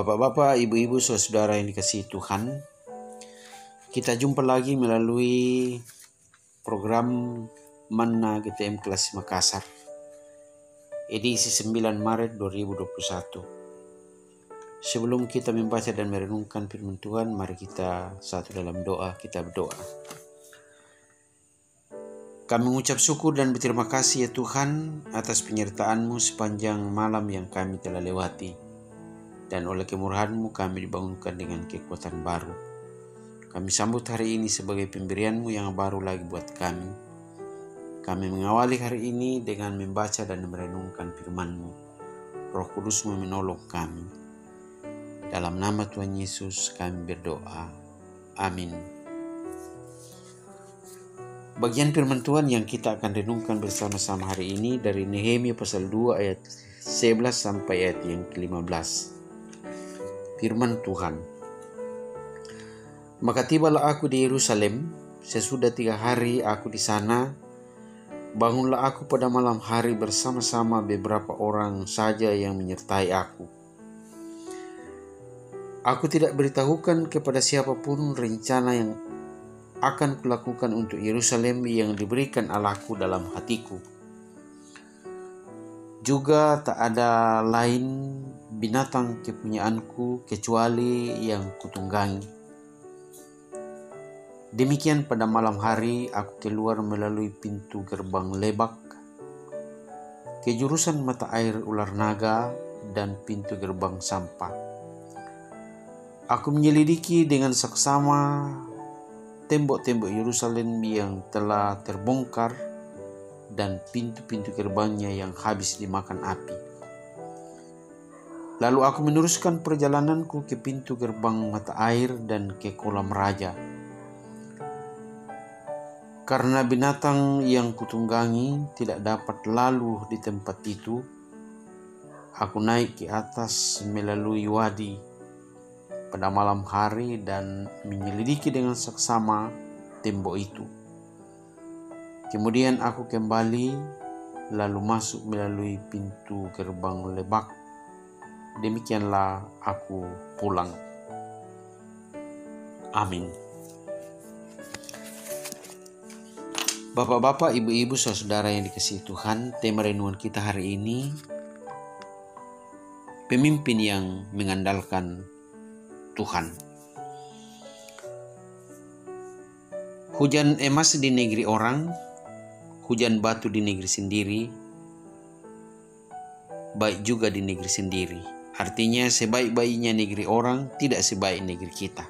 Bapak-bapak, ibu-ibu, saudara yang dikasihi Tuhan, kita jumpa lagi melalui program Manna GTM Kelas Makassar, edisi 9 Maret 2021. Sebelum kita membaca dan merenungkan firman Tuhan, mari kita satu dalam doa, kita berdoa. Kami mengucap syukur dan berterima kasih ya Tuhan atas penyertaan-Mu sepanjang malam yang kami telah lewati. Dan oleh kemurahan-Mu kami dibangunkan dengan kekuatan baru. Kami sambut hari ini sebagai pemberian-Mu yang baru lagi buat kami. Kami mengawali hari ini dengan membaca dan merenungkan firman-Mu. Roh Kudus-Mu menolong kami. Dalam nama Tuhan Yesus kami berdoa. Amin. Bagian firman Tuhan yang kita akan renungkan bersama-sama hari ini dari Nehemia pasal 2 ayat 11 sampai ayat yang ke-15. Firman Tuhan. Maka tibalah aku di Yerusalem, sesudah 3 hari aku di sana. Bangunlah aku pada malam hari bersama-sama beberapa orang saja yang menyertai aku. Aku tidak beritahukan kepada siapapun rencana yang akan kulakukan untuk Yerusalem yang diberikan Allahku dalam hatiku. Juga tak ada lain binatang kepunyaanku kecuali yang kutunggangi. Demikian pada malam hari aku keluar melalui pintu gerbang Lebak ke jurusan mata air ular naga dan pintu gerbang sampah. Aku menyelidiki dengan saksama tembok-tembok Yerusalem yang telah terbongkar dan pintu-pintu gerbangnya yang habis dimakan api. Lalu aku meneruskan perjalananku ke pintu gerbang mata air dan ke kolam raja. Karena binatang yang kutunggangi tidak dapat lalu di tempat itu, aku naik ke atas melalui wadi pada malam hari dan menyelidiki dengan saksama tembok itu. Kemudian aku kembali lalu masuk melalui pintu gerbang Lebak. Demikianlah aku pulang. Amin. Bapak-bapak, ibu-ibu, saudara yang dikasihi Tuhan, tema renungan kita hari ini, pemimpin yang mengandalkan Tuhan. Hujan emas di negeri orang, hujan batu di negeri sendiri, baik juga di negeri sendiri. Artinya sebaik-baiknya negeri orang tidak sebaik negeri kita.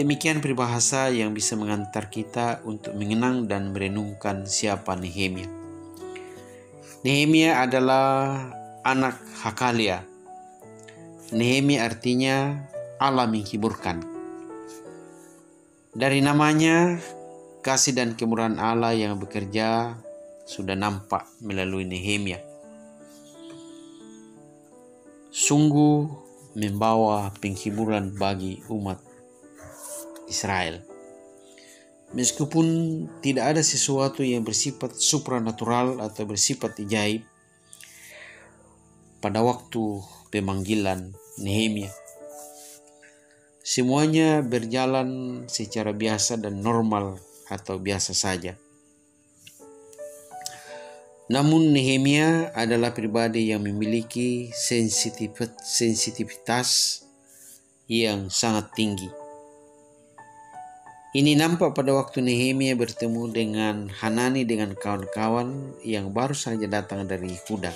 Demikian peribahasa yang bisa mengantar kita untuk mengenang dan merenungkan siapa Nehemia. Nehemia adalah anak Hakalia. Nehemia artinya Allah menghiburkan. Dari namanya, kasih dan kemurahan Allah yang bekerja sudah nampak melalui Nehemia. Sungguh membawa penghiburan bagi umat Israel. Meskipun tidak ada sesuatu yang bersifat supranatural atau bersifat ajaib pada waktu pemanggilan Nehemia, semuanya berjalan secara biasa dan normal atau biasa saja. Namun Nehemia adalah pribadi yang memiliki sensitivitas yang sangat tinggi. Ini nampak pada waktu Nehemia bertemu dengan Hanani dengan kawan-kawan yang baru saja datang dari Yehuda.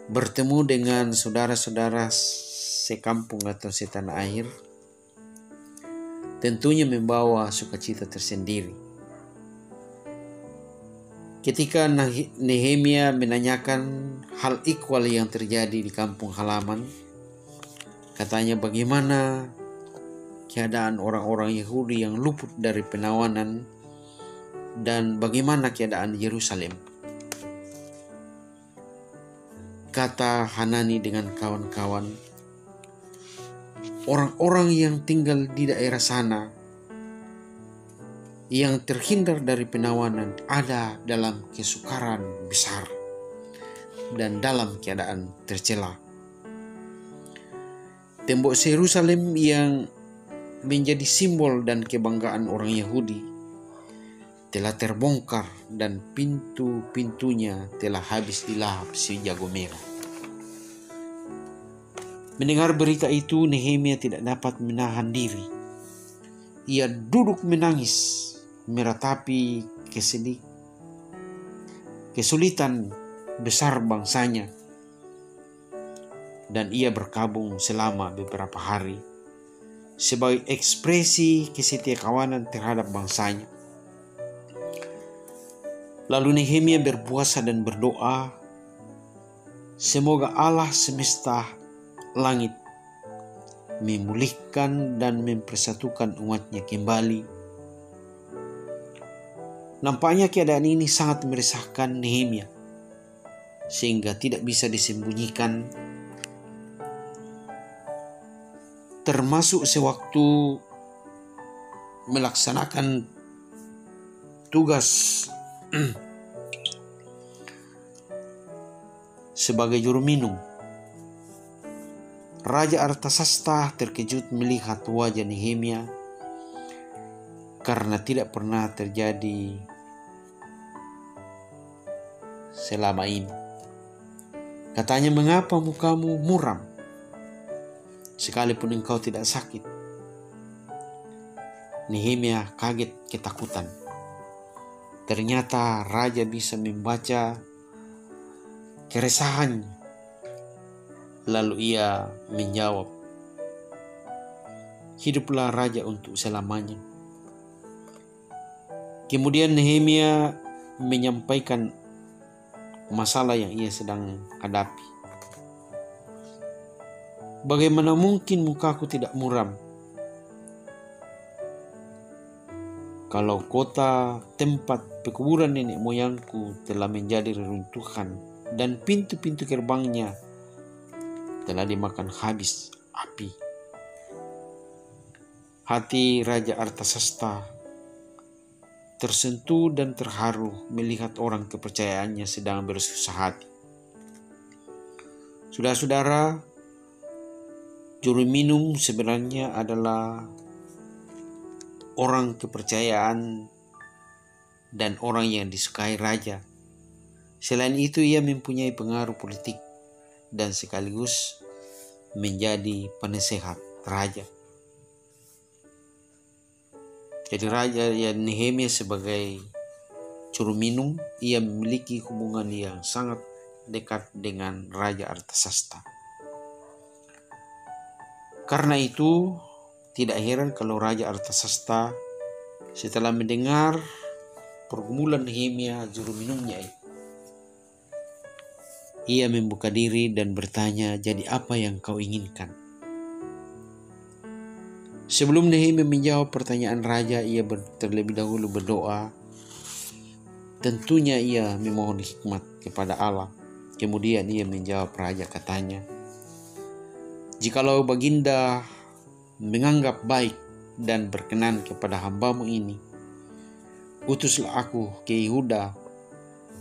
Bertemu dengan saudara-saudara sekampung atau setanah air, tentunya membawa sukacita tersendiri. Ketika Nehemia menanyakan hal ikhwal yang terjadi di kampung halaman, katanya bagaimana keadaan orang-orang Yahudi yang luput dari penawanan dan bagaimana keadaan Yerusalem. Kata Hanani dengan kawan-kawan, orang-orang yang tinggal di daerah sana yang terhindar dari penawanan ada dalam kesukaran besar. dan dalam keadaan tercela. Tembok Yerusalem yang menjadi simbol dan kebanggaan orang Yahudi telah terbongkar dan pintu-pintunya telah habis dilahap si jago merah. Mendengar berita itu, Nehemia tidak dapat menahan diri. Ia duduk menangis, meratapi kesulitan besar bangsanya, dan ia berkabung selama beberapa hari sebagai ekspresi kesetiakawanan terhadap bangsanya. Lalu Nehemia berpuasa dan berdoa, semoga Allah semesta langit memulihkan dan mempersatukan umatnya kembali. Nampaknya keadaan ini sangat meresahkan Nehemia, sehingga tidak bisa disembunyikan, termasuk sewaktu melaksanakan tugas sebagai juru minum. Raja Artasasta terkejut melihat wajah Nehemia karena tidak pernah terjadi selama ini. Katanya, mengapa mukamu muram sekalipun engkau tidak sakit? Nehemia kaget ketakutan. Ternyata raja bisa membaca keresahannya. Lalu ia menjawab, hiduplah raja untuk selamanya. Kemudian Nehemia menyampaikan masalah yang ia sedang hadapi. Bagaimana mungkin mukaku tidak muram kalau kota tempat pekuburan nenek moyangku telah menjadi reruntuhan dan pintu-pintu gerbangnya telah dimakan habis api. Hati Raja Artasasta tersentuh dan terharu melihat orang kepercayaannya sedang bersusah hati. Saudara-saudara, juru minum sebenarnya adalah orang kepercayaan dan orang yang disukai raja. Selain itu, ia mempunyai pengaruh politik dan sekaligus menjadi penasehat raja. Jadi Raja Nehemia sebagai juru minum, ia memiliki hubungan yang sangat dekat dengan Raja Artasasta. Karena itu, tidak heran kalau Raja Artasasta setelah mendengar pergumulan Nehemia juru minumnya itu, ia membuka diri dan bertanya, jadi apa yang kau inginkan? Sebelum Nehemia menjawab pertanyaan raja, ia terlebih dahulu berdoa. Tentunya ia memohon hikmat kepada Allah. Kemudian ia menjawab raja, katanya, jikalau baginda menganggap baik dan berkenan kepada hambamu ini, utuslah aku ke Yehuda,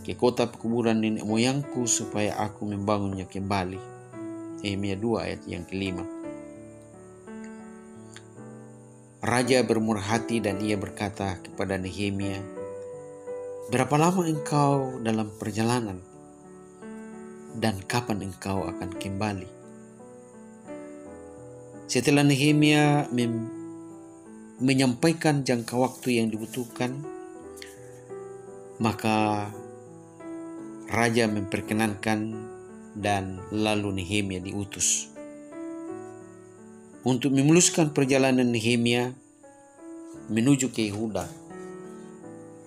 ke kota pekuburan nenek moyangku, supaya aku membangunnya kembali. Nehemia 2 ayat yang kelima. Raja bermurah hati dan ia berkata kepada Nehemia, berapa lama engkau dalam perjalanan dan kapan engkau akan kembali? Setelah Nehemia menyampaikan jangka waktu yang dibutuhkan, maka raja memperkenankan dan lalu Nehemia diutus untuk memuluskan perjalanan Nehemia menuju ke Yehuda.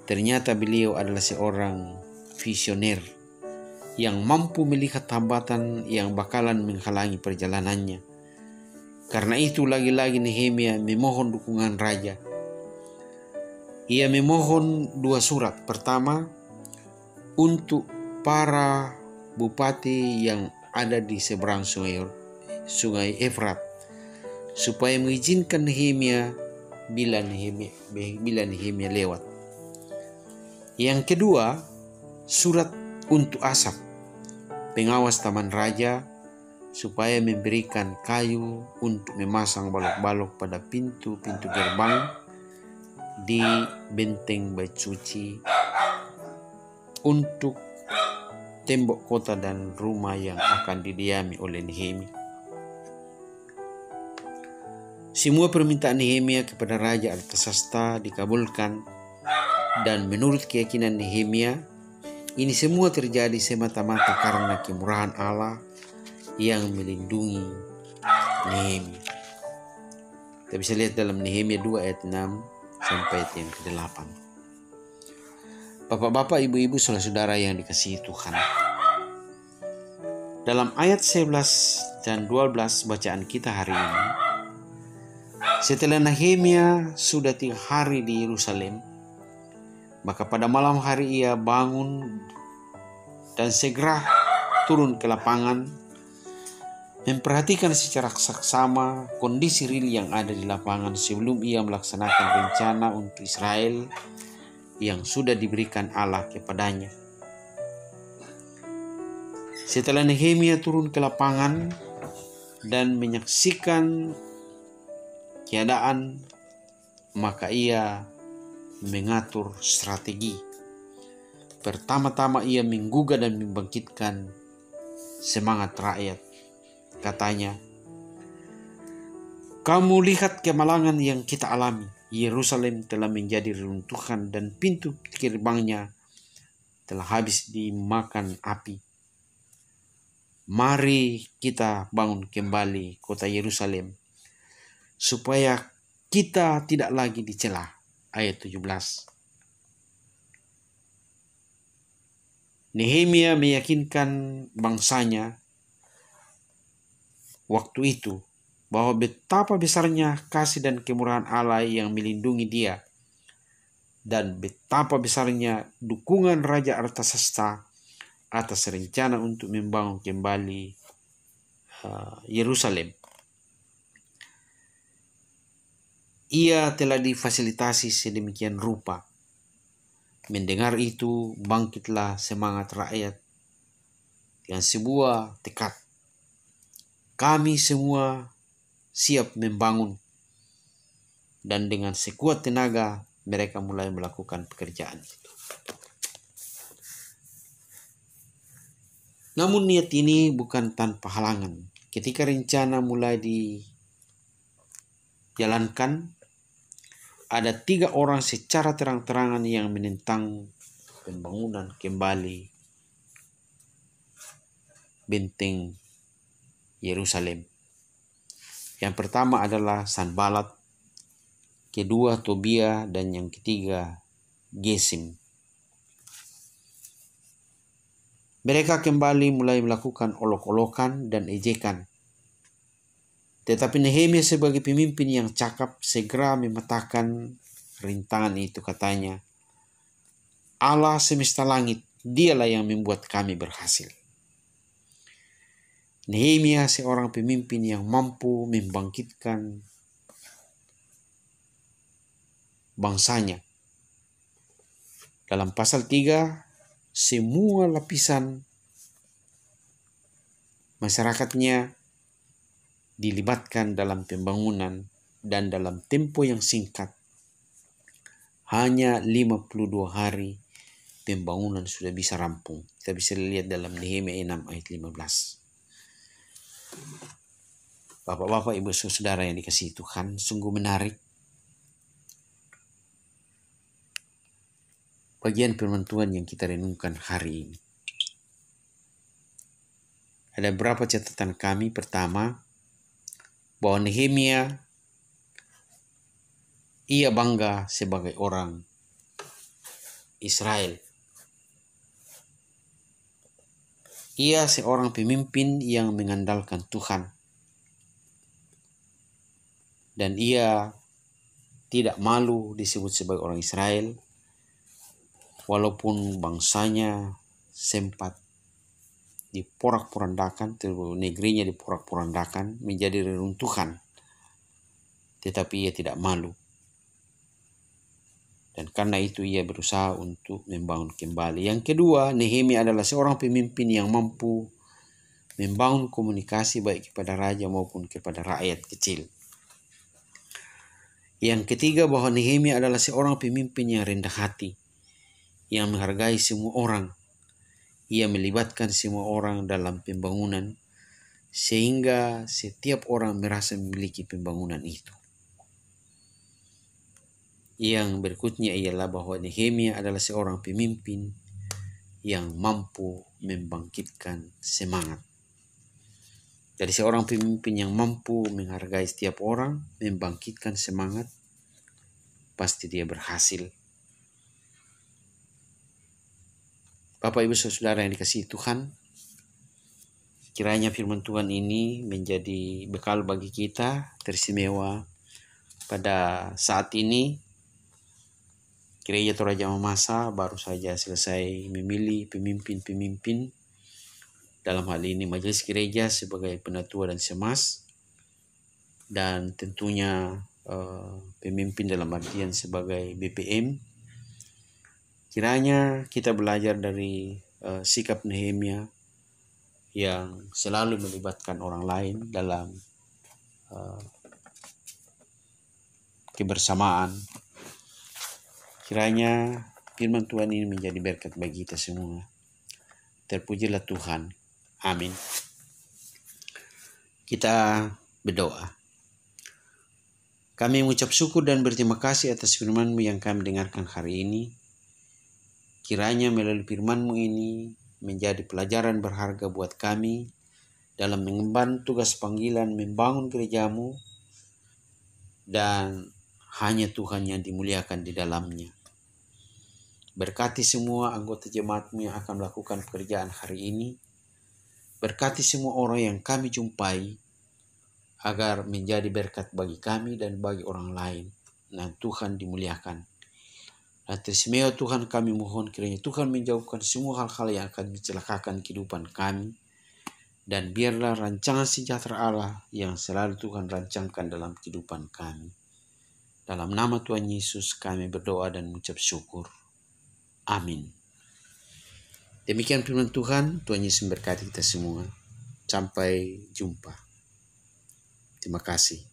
Ternyata beliau adalah seorang visioner yang mampu melihat hambatan yang bakalan menghalangi perjalanannya. Karena itu lagi-lagi Nehemia memohon dukungan raja. Ia memohon 2 surat. Pertama, untuk para bupati yang ada di seberang sungai Efrat, supaya mengizinkan Nehemia bila Nehemia lewat. Yang kedua, surat untuk Asaf, pengawas taman raja supaya memberikan kayu untuk memasang balok-balok pada pintu-pintu gerbang di benteng bait suci untuk tembok kota dan rumah yang akan didiami oleh Nehemia. Semua permintaan Nehemia kepada Raja Artasasta dikabulkan, dan menurut keyakinan Nehemia, ini semua terjadi semata-mata karena kemurahan Allah yang melindungi Nehemia. Kita bisa lihat dalam Nehemia 2 ayat 6 sampai ayat yang ke-8. Bapak-bapak, ibu-ibu, saudara-saudara yang dikasihi Tuhan. Dalam ayat 11 dan 12 bacaan kita hari ini, setelah Nehemia sudah 3 hari di Yerusalem, maka pada malam hari ia bangun dan segera turun ke lapangan, memperhatikan secara saksama kondisi real yang ada di lapangan sebelum ia melaksanakan rencana untuk Israel yang sudah diberikan Allah kepadanya. Setelah Nehemia turun ke lapangan dan menyaksikan keadaan, maka ia mengatur strategi. Pertama-tama ia menggugah dan membangkitkan semangat rakyat. Katanya, "Kamu lihat kemalangan yang kita alami. Yerusalem telah menjadi reruntuhan dan pintu gerbangnya telah habis dimakan api. Mari kita bangun kembali kota Yerusalem supaya kita tidak lagi dicela." Ayat 17. Nehemia meyakinkan bangsanya waktu itu bahwa betapa besarnya kasih dan kemurahan Allah yang melindungi dia, dan betapa besarnya dukungan Raja Artasasta atas rencana untuk membangun kembali Yerusalem. Ia telah difasilitasi sedemikian rupa. Mendengar itu, bangkitlah semangat rakyat yang sebuah tekad. Kami semua siap membangun. Dan dengan sekuat tenaga, mereka mulai melakukan pekerjaan itu. Namun niat ini bukan tanpa halangan. Ketika rencana mulai dijalankan, ada 3 orang secara terang-terangan yang menentang pembangunan kembali benteng Yerusalem. Yang pertama adalah Sanbalat, kedua Tobia, dan yang ketiga Gesem. Mereka kembali mulai melakukan olok-olokan dan ejekan. Tetapi Nehemia sebagai pemimpin yang cakap segera mematahkan rintangan itu. Katanya, "Allah semesta langit, dialah yang membuat kami berhasil." Nehemia seorang pemimpin yang mampu membangkitkan bangsanya. Dalam pasal 3, semua lapisan masyarakatnya dilibatkan dalam pembangunan, dan dalam tempo yang singkat, hanya 52 hari, pembangunan sudah bisa rampung. Kita bisa lihat dalam Nehemia 6 ayat 15. Bapak-bapak, ibu, saudara yang dikasihi Tuhan, sungguh menarik bagian firman Tuhan yang kita renungkan hari ini. Ada beberapa catatan kami. Pertama, bahwa Nehemia ia bangga sebagai orang Israel. Ia seorang pemimpin yang mengandalkan Tuhan. Dan ia tidak malu disebut sebagai orang Israel, walaupun bangsanya sempat diporak-porandakan, negerinya diporak-porandakan menjadi reruntuhan, tetapi ia tidak malu. Dan karena itu ia berusaha untuk membangun kembali. Yang kedua, Nehemia adalah seorang pemimpin yang mampu membangun komunikasi baik kepada raja maupun kepada rakyat kecil. Yang ketiga, bahwa Nehemia adalah seorang pemimpin yang rendah hati, yang menghargai semua orang. Ia melibatkan semua orang dalam pembangunan, sehingga setiap orang merasa memiliki pembangunan itu. Yang berikutnya ialah bahwa Nehemia adalah seorang pemimpin yang mampu membangkitkan semangat. Jadi seorang pemimpin yang mampu menghargai setiap orang, membangkitkan semangat, pasti dia berhasil. Bapak Ibu Saudara yang dikasihi Tuhan, kiranya firman Tuhan ini menjadi bekal bagi kita teristimewa pada saat ini. Gereja Toraja Mamasa baru saja selesai memilih pemimpin-pemimpin, dalam hal ini majelis gereja sebagai penatua dan semas, dan tentunya pemimpin dalam artian sebagai BPM. Kiranya kita belajar dari sikap Nehemia yang selalu melibatkan orang lain dalam kebersamaan. Kiranya firman Tuhan ini menjadi berkat bagi kita semua. Terpujilah Tuhan. Amin. Kita berdoa. Kami mengucap syukur dan berterima kasih atas firman-Mu yang kami dengarkan hari ini. Kiranya melalui firman-Mu ini menjadi pelajaran berharga buat kami dalam mengemban tugas panggilan membangun gereja-Mu, dan hanya Tuhan yang dimuliakan di dalamnya. Berkati semua anggota jemaat-Mu yang akan melakukan pekerjaan hari ini. Berkati semua orang yang kami jumpai, agar menjadi berkat bagi kami dan bagi orang lain. Dan Tuhan dimuliakan. Dan teristimewa Tuhan, kami mohon kiranya Tuhan menjauhkan semua hal-hal yang akan mencelakakan kehidupan kami. Dan biarlah rancangan sejahtera Allah yang selalu Tuhan rancangkan dalam kehidupan kami. Dalam nama Tuhan Yesus kami berdoa dan mengucap syukur. Amin. Demikian firman Tuhan. Tuhan Yesus memberkati kita semua. Sampai jumpa. Terima kasih.